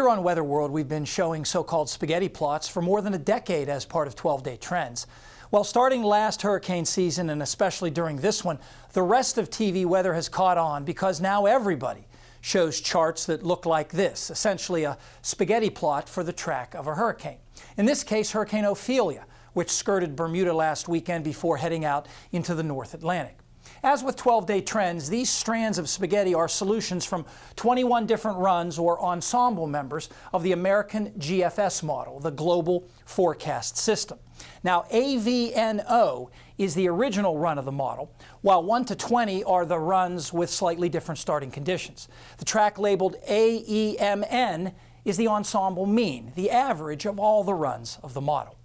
Here on Weather World, we've been showing so-called spaghetti plots for more than a decade as part of 12-day trends. Well, starting last hurricane season, and especially during this one, the rest of TV weather has caught on because now everybody shows charts that look like this, essentially a spaghetti plot for the track of a hurricane. In this case, Hurricane Ophelia, which skirted Bermuda last weekend before heading out into the North Atlantic. As with 12-day trends, these strands of spaghetti are solutions from 21 different runs or ensemble members of the American GFS model, the Global Forecast System. Now, AVNO is the original run of the model, while 1 to 20 are the runs with slightly different starting conditions. The track labeled AEMN is the ensemble mean, the average of all the runs of the model.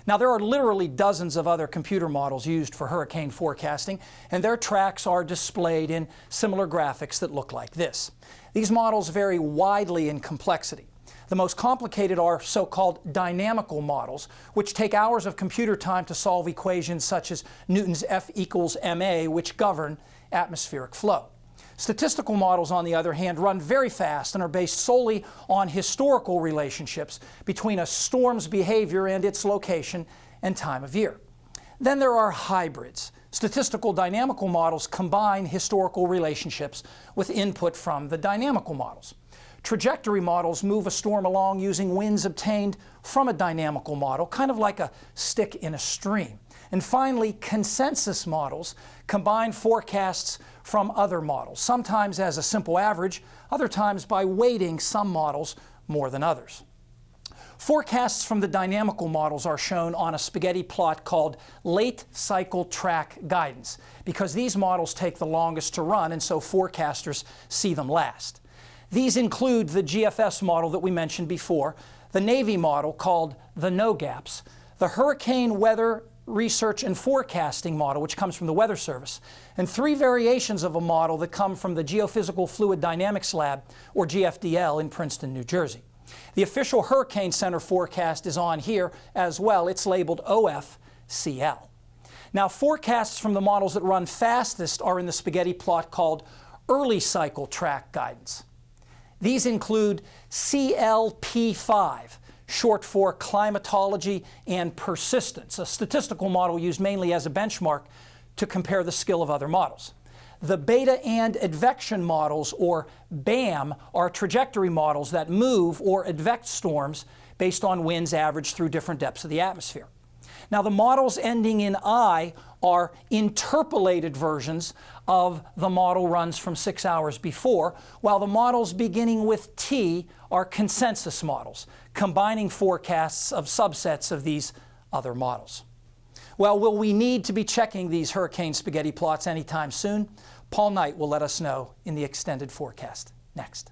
Now, there are literally dozens of other computer models used for hurricane forecasting, and their tracks are displayed in similar graphics that look like this. These models vary widely in complexity. The most complicated are so-called dynamical models, which take hours of computer time to solve equations such as Newton's F equals ma, which govern atmospheric flow. Statistical models, on the other hand, run very fast and are based solely on historical relationships between a storm's behavior and its location and time of year. Then there are hybrids. Statistical dynamical models combine historical relationships with input from the dynamical models. Trajectory models move a storm along using winds obtained from a dynamical model, kind of like a stick in a stream. And finally, consensus models combine forecasts from other models, sometimes as a simple average, other times by weighting some models more than others. Forecasts from the dynamical models are shown on a spaghetti plot called late cycle track guidance, because these models take the longest to run, and so forecasters see them last. These include the GFS model that we mentioned before, the Navy model called the NOGAPS, the Hurricane Weather Research and Forecasting model, which comes from the Weather Service, and 3 variations of a model that come from the Geophysical Fluid Dynamics Lab, or GFDL, in Princeton, New Jersey. The official Hurricane Center forecast is on here as well. It's labeled OFCL. Now, forecasts from the models that run fastest are in the spaghetti plot called early cycle track guidance. These include CLP5, short for climatology and persistence, a statistical model used mainly as a benchmark to compare the skill of other models. The beta and advection models, or BAM, are trajectory models that move or advect storms based on winds averaged through different depths of the atmosphere. Now, the models ending in I are interpolated versions of the model runs from 6 hours before, while the models beginning with T are consensus models, combining forecasts of subsets of these other models. Well, will we need to be checking these hurricane spaghetti plots anytime soon? Paul Knight will let us know in the extended forecast next.